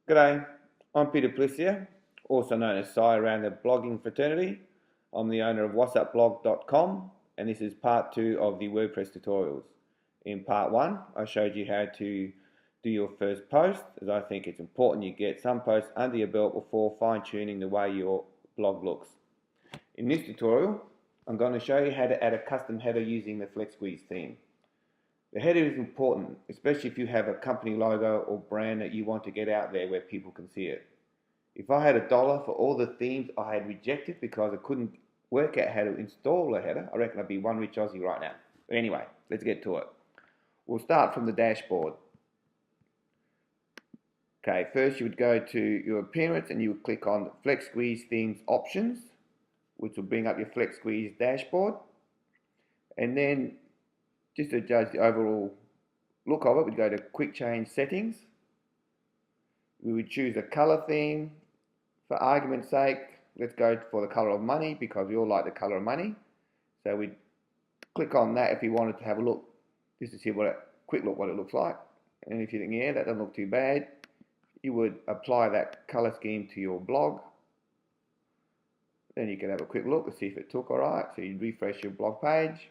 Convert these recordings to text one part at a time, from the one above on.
G'day, I'm Peter Plissier, also known as Si around the blogging fraternity. I'm the owner of whatsupblog.com and this is part 2 of the WordPress tutorials. In part 1, I showed you how to do your first post, as I think it's important you get some posts under your belt before fine-tuning the way your blog looks. In this tutorial, I'm going to show you how to add a custom header using the FlexSqueeze theme. The header is important, especially if you have a company logo or brand that you want to get out there where people can see it. If I had $1 for all the themes I had rejected because I couldn't work out how to install a header, I reckon I'd be one rich Aussie right now. But anyway, let's get to it. We'll start from the dashboard. Okay, first you would go to your appearance and you would click on FlexSqueeze Themes Options, which will bring up your FlexSqueeze dashboard. And then just to judge the overall look of it, we'd go to Quick Change Settings. We would choose a color theme. For argument's sake, let's go for the color of money because we all like the color of money. So we'd click on that if you wanted to have a look, just to see quick look what it looks like. And if you think, yeah, that doesn't look too bad, you would apply that color scheme to your blog. Then you can have a quick look to see if it took alright. So you'd refresh your blog page.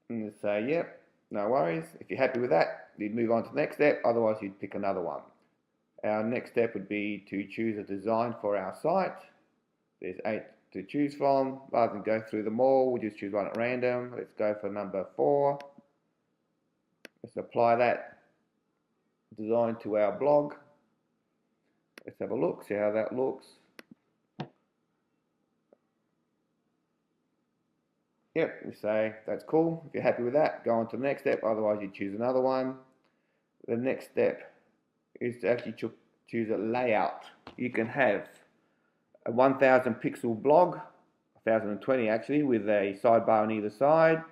And say, yep, no worries. If you're happy with that, you'd move on to the next step. Otherwise, you'd pick another one. Our next step would be to choose a design for our site. There's 8 to choose from. Rather than go through them all, we'll just choose one at random. Let's go for number 4. Let's apply that design to our blog. Let's have a look, see how that looks. Yep, we say that's cool. If you're happy with that, go on to the next step. Otherwise, you choose another one. The next step is to actually choose a layout. You can have a 1000 pixel blog, 1020 actually, with a sidebar on either side.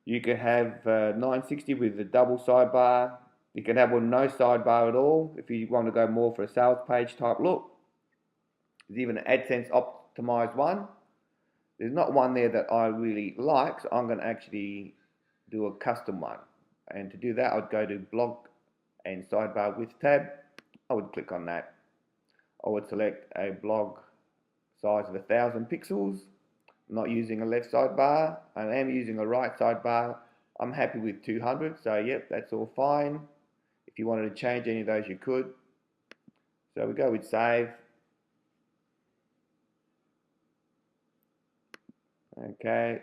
You can have 960 with a double sidebar. You can have one no sidebar at all if you want to go more for a sales page type look. There's even an AdSense optimized one. There's not one there that I really like, so I'm going to actually do a custom one. And to do that, I'd go to blog and sidebar width tab. I would click on that. I would select a blog size of 1000 pixels. I'm not using a left sidebar. I am using a right sidebar. I'm happy with 200, so yep, that's all fine. If you wanted to change any of those, you could. So we go with save. Okay,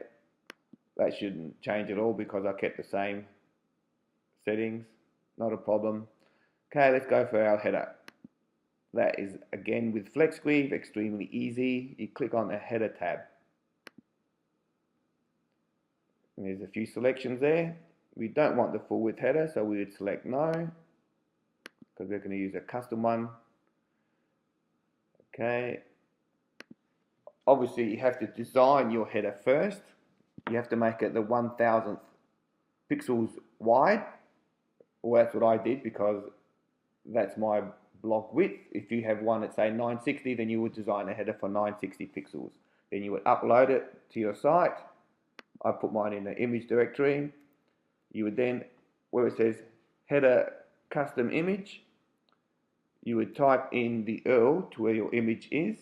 that shouldn't change at all because I kept the same settings, not a problem. Okay, let's go for our header. That is again with FlexSqueeze, extremely easy. You click on the header tab. And there's a few selections there. We don't want the full width header, so we would select no, because we're going to use a custom one. Okay. Obviously, you have to design your header first. You have to make it the 1000th pixels wide. Well, that's what I did because that's my blog width. If you have one at say 960, then you would design a header for 960 pixels. Then you would upload it to your site. I put mine in the image directory. You would then, where it says header custom image, you would type in the URL to where your image is.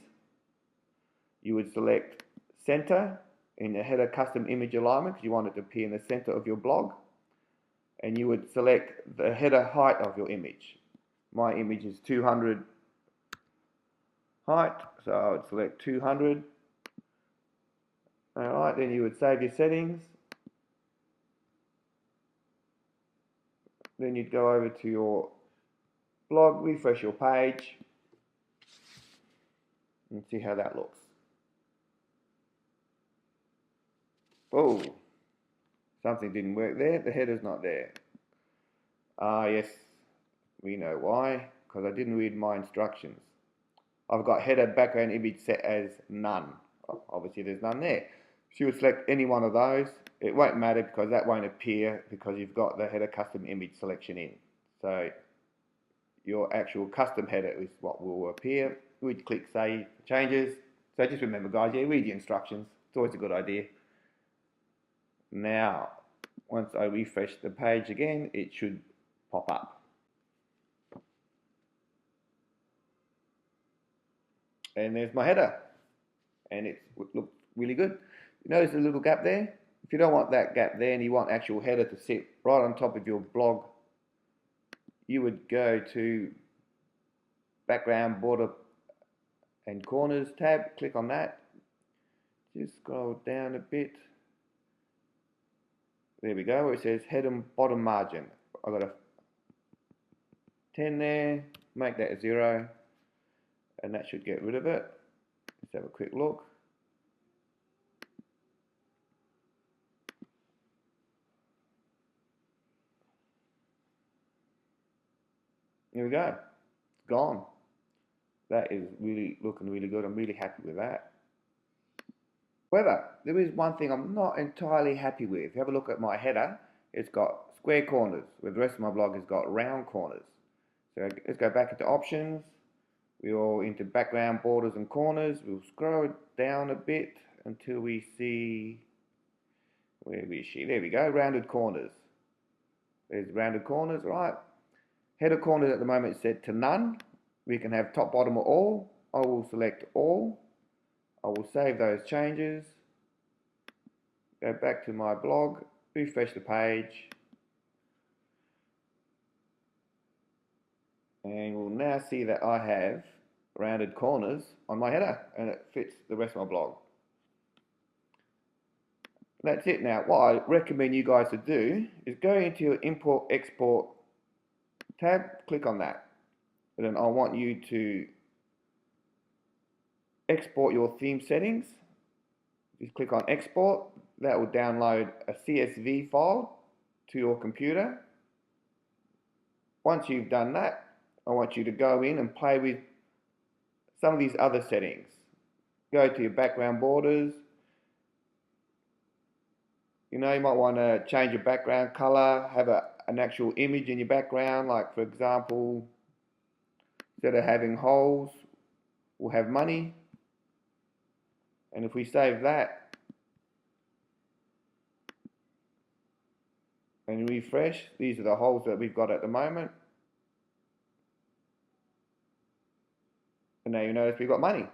You would select center in the header custom image alignment because you want it to appear in the center of your blog. And you would select the header height of your image. My image is 200 height, so I would select 200. Alright, then you would save your settings. Then you'd go over to your blog, refresh your page, and see how that looks. Oh, something didn't work there. The header's not there. Yes, we know why. Because I didn't read my instructions. I've got header background image set as none. Obviously, there's none there. So you would select any one of those. It won't matter because that won't appear because you've got the header custom image selection in. So your actual custom header is what will appear. We'd click Save Changes. So just remember, guys, yeah, read the instructions. It's always a good idea. Now, once I refresh the page again, it should pop up. And there's my header. And it looks really good. You notice the little gap there? If you don't want that gap there and you want actual header to sit right on top of your blog, you would go to background, border and corners tab, click on that. Just scroll down a bit. There we go, where it says head and bottom margin. I've got a 10 there, make that a 0, and that should get rid of it. Let's have a quick look. Here we go, it's gone. That is really looking really good. I'm really happy with that. However, there is one thing I'm not entirely happy with. If you have a look at my header, it's got square corners, where the rest of my blog has got round corners. So let's go back into options. We're into background, borders and corners. We'll scroll down a bit until we see, where is she? There we go, rounded corners. There's rounded corners, right? Header corners at the moment is set to none. We can have top, bottom or all. I will select all. I will save those changes, go back to my blog, refresh the page, and we'll now see that I have rounded corners on my header and it fits the rest of my blog. That's it now. What I recommend you guys to do is go into your import export tab, click on that, and then I want you to export your theme settings. Just click on export. That will download a CSV file to your computer. Once you've done that, I want you to go in and play with some of these other settings. Go to your background borders. You know, you might want to change your background color, have an actual image in your background, like for example, instead of having holes, we'll have money. And if we save that and refresh, these are the holes that we've got at the moment. And now you notice we've got money.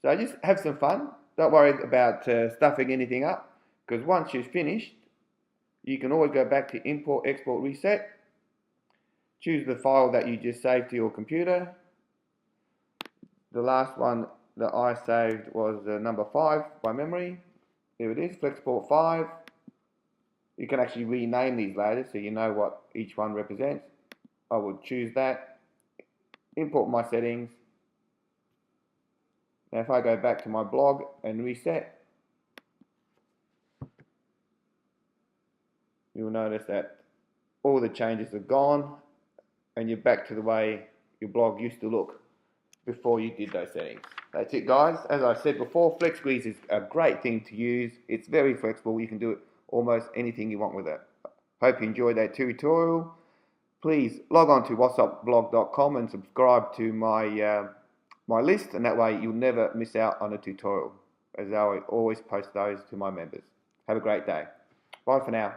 So just have some fun. Don't worry about stuffing anything up, because once you've finished, you can always go back to import, export, reset. Choose the file that you just saved to your computer. The last one that I saved was number 5 by memory. There it is, FlexSqueeze 5. You can actually rename these later so you know what each one represents. I would choose that, import my settings. Now if I go back to my blog and reset, you'll notice that all the changes are gone and you're back to the way your blog used to look before you did those settings. That's it, guys. As I said before, FlexSqueeze is a great thing to use. It's very flexible. You can do it almost anything you want with it. Hope you enjoyed that tutorial. Please log on to whatsupblog.com and subscribe to my my list, and that way you'll never miss out on a tutorial, as I always post those to my members. Have a great day. Bye for now.